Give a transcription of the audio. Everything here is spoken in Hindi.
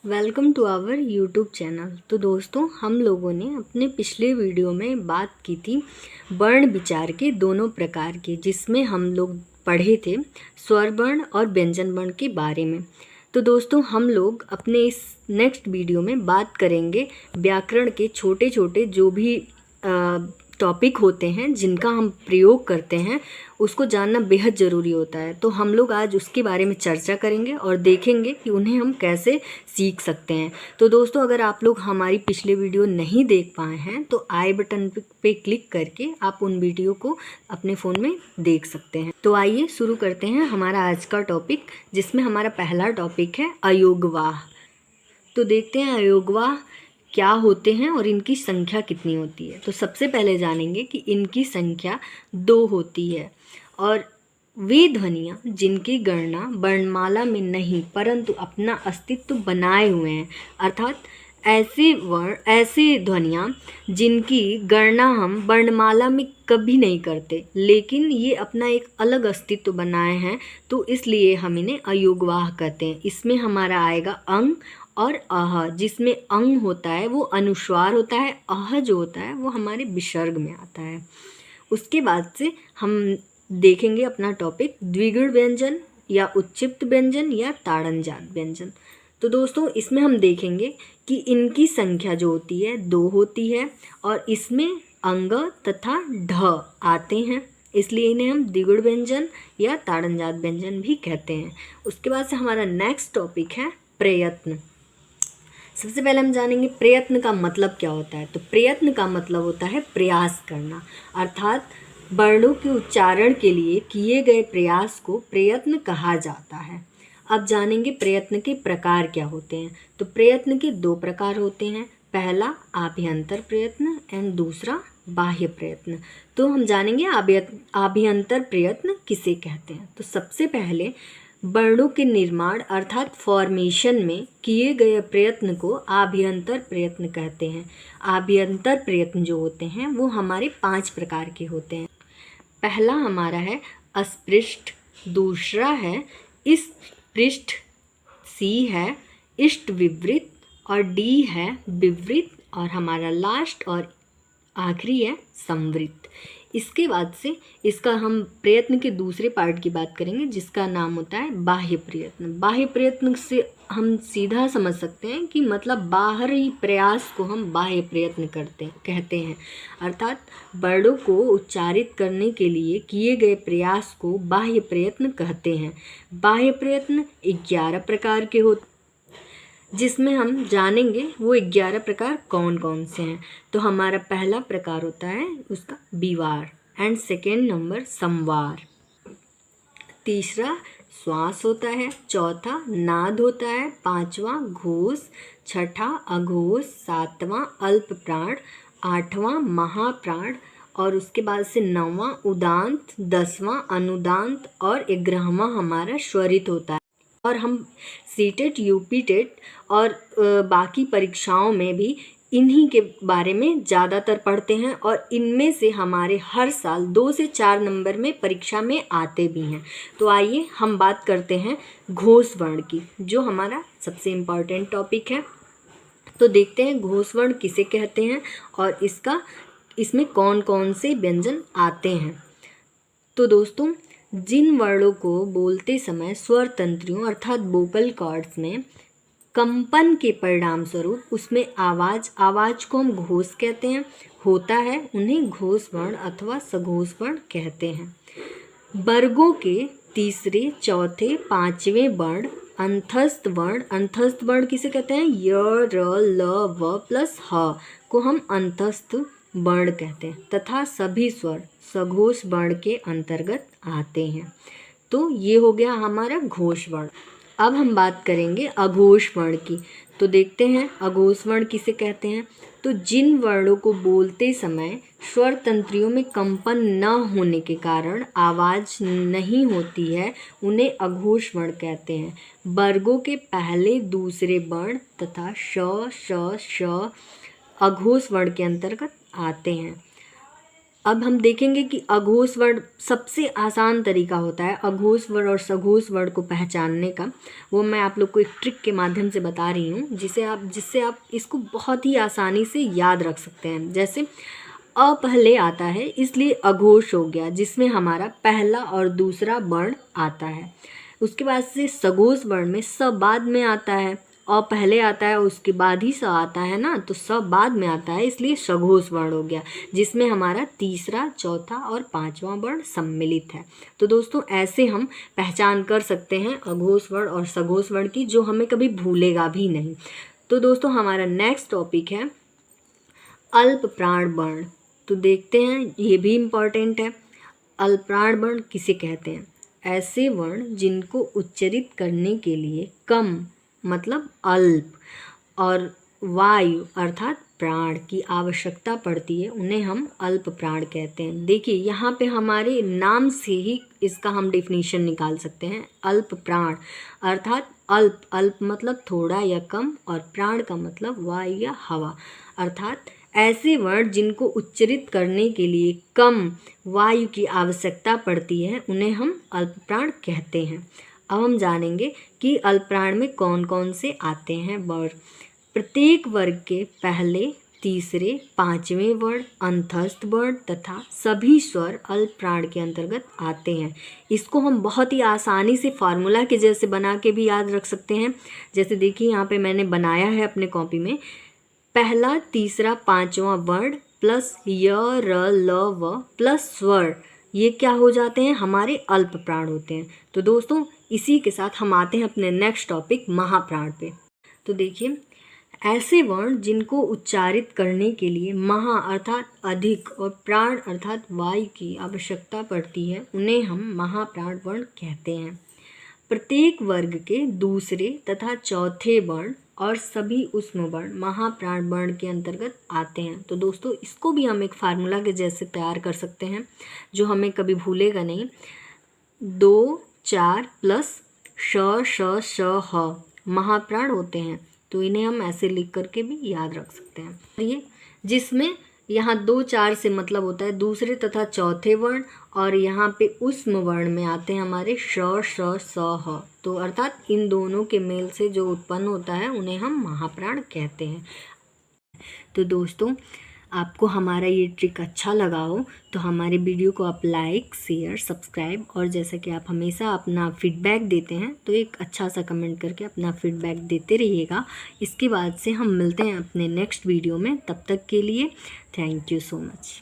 Welcome to our YouTube channel. तो दोस्तों, हम लोगों ने अपने पिछले वीडियो में बात की थी वर्ण विचार के दोनों प्रकार के, जिसमें हम लोग पढ़े थे स्वर वर्ण और व्यंजन वर्ण के बारे में। तो दोस्तों, हम लोग अपने इस नेक्स्ट वीडियो में बात करेंगे व्याकरण के छोटे छोटे जो भी टॉपिक होते हैं जिनका हम प्रयोग करते हैं, उसको जानना बेहद ज़रूरी होता है। तो हम लोग आज उसके बारे में चर्चा करेंगे और देखेंगे कि उन्हें हम कैसे सीख सकते हैं। तो दोस्तों, अगर आप लोग हमारी पिछले वीडियो नहीं देख पाए हैं तो आई बटन पे क्लिक करके आप उन वीडियो को अपने फ़ोन में देख सकते हैं। तो आइए शुरू करते हैं हमारा आज का टॉपिक, जिसमें हमारा पहला टॉपिक है अयोगवाह। तो देखते हैं अयोगवाह क्या होते हैं और इनकी संख्या कितनी होती है। तो सबसे पहले जानेंगे कि इनकी संख्या 2 होती है और वे ध्वनियाँ जिनकी गणना वर्णमाला में नहीं परंतु अपना अस्तित्व बनाए हुए हैं, अर्थात ऐसे ध्वनियाँ जिनकी गणना हम वर्णमाला में कभी नहीं करते लेकिन ये अपना एक अलग अस्तित्व बनाए हैं, तो इसलिए हम इन्हें अयोगवाह कहते हैं। इसमें हमारा आएगा अंग और अह। जिसमें अंग होता है वो अनुस्वार होता है, अह जो होता है वो हमारे विसर्ग में आता है। उसके बाद से हम देखेंगे अपना टॉपिक द्विगुण व्यंजन या उच्चिप्त व्यंजन या ताड़नजात व्यंजन। तो दोस्तों, इसमें हम देखेंगे कि इनकी संख्या जो होती है 2 होती है और इसमें अंग तथा ढ आते हैं, इसलिए इन्हें हम द्विगुण व्यंजन या ताड़नजात व्यंजन भी कहते हैं। उसके बाद से हमारा नेक्स्ट टॉपिक है प्रयत्न। सबसे पहले हम जानेंगे प्रयत्न का मतलब क्या होता है। तो प्रयत्न का मतलब होता है प्रयास करना, अर्थात वर्णों के उच्चारण के लिए किए गए प्रयास को प्रयत्न कहा जाता है। अब जानेंगे प्रयत्न के प्रकार क्या होते हैं। तो प्रयत्न के 2 प्रकार होते हैं, पहला आभ्यंतर प्रयत्न एंड दूसरा बाह्य प्रयत्न। तो हम जानेंगे आभ्यंतर प्रयत्न किसे कहते हैं। तो सबसे पहले वर्णों के निर्माण अर्थात फॉर्मेशन में किए गए प्रयत्न को आभ्यंतर प्रयत्न कहते हैं। आभ्यंतर प्रयत्न जो होते हैं वो हमारे 5 प्रकार के होते हैं। पहला हमारा है अस्पृष्ट, दूसरा है इष्टपृष्ठ, सी है इष्ट विवृत और डी है विवृत और हमारा लास्ट और आखिरी है संवृत। इसके बाद से इसका हम प्रयत्न के दूसरे पार्ट की बात करेंगे, जिसका नाम होता है बाह्य प्रयत्न। बाह्य प्रयत्न से हम सीधा समझ सकते हैं कि मतलब बाहरी प्रयास को हम बाह्य प्रयत्न कहते हैं, अर्थात वर्णों को उच्चारित करने के लिए किए गए प्रयास को बाह्य प्रयत्न कहते हैं। बाह्य प्रयत्न 11 प्रकार के होते, जिसमें हम जानेंगे वो 11 प्रकार कौन कौन से हैं। तो हमारा पहला प्रकार होता है उसका विवार एंड सेकेंड नंबर संवार, तीसरा श्वास होता है, चौथा नाद होता है, पांचवा घोष, छठा अघोष, सातवां अल्प प्राण, आठवां महाप्राण और उसके बाद से 9वां उदांत, 10वां अनुदांत और 11वां हमारा स्वरित होता है। और हम सीटेट, यूपीटेट और बाकी परीक्षाओं में भी इन्हीं के बारे में ज़्यादातर पढ़ते हैं और इनमें से हमारे हर साल 2 से 4 नंबर में परीक्षा में आते भी हैं। तो आइए हम बात करते हैं घोष वर्ण की, जो हमारा सबसे इम्पॉर्टेंट टॉपिक है। तो देखते हैं घोष वर्ण किसे कहते हैं और इसमें कौन कौन से व्यंजन आते हैं। तो दोस्तों, जिन वर्णों को बोलते समय स्वर तंत्रियों अर्थात वोकल कॉर्ड्स में कंपन के परिणाम स्वरूप उसमें आवाज को हम घोष कहते हैं होता है, उन्हें घोष वर्ण अथवा सघोष वर्ण कहते हैं। वर्गों के तीसरे, चौथे, 5वें वर्ण अंतस्थ वर्ण किसे कहते हैं? य, र, ल, व प्लस ह को हम अंतस्थ वर्ण कहते हैं तथा सभी स्वर सघोष वर्ण के अंतर्गत आते हैं। तो ये हो गया हमारा घोष वर्ण। अब हम बात करेंगे अघोष वर्ण की। तो देखते हैं अघोष वर्ण किसे कहते हैं। तो जिन वर्णों को बोलते समय स्वर तंत्रियों में कंपन न होने के कारण आवाज नहीं होती है, उन्हें अघोष वर्ण कहते हैं। वर्गों के पहले दूसरे वर्ण तथा श, श, श अघोष वर्ण के अंतर्गत आते हैं। अब हम देखेंगे कि अघोष वर्ण सबसे आसान तरीका होता है अघोष वर्ण और सघोष वर्ण को पहचानने का। वो मैं आप लोग को एक ट्रिक के माध्यम से बता रही हूँ जिससे आप इसको बहुत ही आसानी से याद रख सकते हैं। जैसे अ पहले आता है इसलिए अघोष हो गया, जिसमें हमारा पहला और दूसरा वर्ण आता है। उसके बाद से सघोष वर्ण में स बाद में आता है, अ पहले आता है उसके बाद ही स आता है ना, तो स बाद में आता है इसलिए सघोष वर्ण हो गया, जिसमें हमारा तीसरा, चौथा और पांचवा वर्ण सम्मिलित है। तो दोस्तों ऐसे हम पहचान कर सकते हैं अघोष वर्ण और सघोष वर्ण की, जो हमें कभी भूलेगा भी नहीं। तो दोस्तों हमारा नेक्स्ट टॉपिक है अल्प प्राण वर्ण। तो देखते हैं, ये भी इम्पॉर्टेंट है। अल्प प्राण वर्ण किसे कहते हैं? ऐसे वर्ण जिनको उच्चरित करने के लिए कम मतलब अल्प और वायु अर्थात प्राण की आवश्यकता पड़ती है, उन्हें हम अल्प प्राण कहते हैं। देखिए यहाँ पे हमारे नाम से ही इसका हम डेफिनेशन निकाल सकते हैं। अल्प प्राण अर्थात अल्प, अल्प मतलब थोड़ा या कम, और प्राण का मतलब वायु या हवा, अर्थात ऐसे वर्ण जिनको उच्चरित करने के लिए कम वायु की आवश्यकता पड़ती है, उन्हें हम अल्प प्राण कहते हैं। अब हम जानेंगे कि अल्प प्राण में कौन कौन से आते हैं वर्ण। प्रत्येक वर्ग के पहले, तीसरे, पांचवें वर्ण, अंतस्थ वर्ण तथा सभी स्वर अल्प प्राण के अंतर्गत आते हैं। इसको हम बहुत ही आसानी से फार्मूला के जैसे बना के भी याद रख सकते हैं। जैसे देखिए यहाँ पे मैंने बनाया है अपने कॉपी में, पहला, तीसरा, पांचवा वर्ण प्लस य, र, ल, व प्लस स्वर, ये क्या हो जाते हैं? हमारे अल्प प्राण होते हैं। तो दोस्तों इसी के साथ हम आते हैं अपने नेक्स्ट टॉपिक महाप्राण पे। तो देखिए, ऐसे वर्ण जिनको उच्चारित करने के लिए महा अर्थात अधिक और प्राण अर्थात वायु की आवश्यकता पड़ती है, उन्हें हम महाप्राण वर्ण कहते हैं। प्रत्येक वर्ग के दूसरे तथा चौथे वर्ण और सभी ऊष्म वर्ण महाप्राण वर्ण के अंतर्गत आते हैं। तो दोस्तों इसको भी हम एक फार्मूला के जैसे तैयार कर सकते हैं, जो हमें कभी भूलेगा नहीं। 2, 4 प्लस श, श, श, ह महाप्राण होते हैं। तो इन्हें हम ऐसे लिख करके भी याद रख सकते हैं। ये जिसमें यहाँ 2, 4 से मतलब होता है दूसरे तथा चौथे वर्ण, और यहाँ पे ऊष्म वर्ण में आते हैं हमारे श, श, स, ह। तो अर्थात इन दोनों के मेल से जो उत्पन्न होता है उन्हें हम महाप्राण कहते हैं। तो दोस्तों आपको हमारा ये ट्रिक अच्छा लगा हो तो हमारे वीडियो को आप लाइक, शेयर, सब्सक्राइब, और जैसा कि आप हमेशा अपना फीडबैक देते हैं तो एक अच्छा सा कमेंट करके अपना फीडबैक देते रहिएगा। इसके बाद से हम मिलते हैं अपने नेक्स्ट वीडियो में। तब तक के लिए थैंक यू सो मच।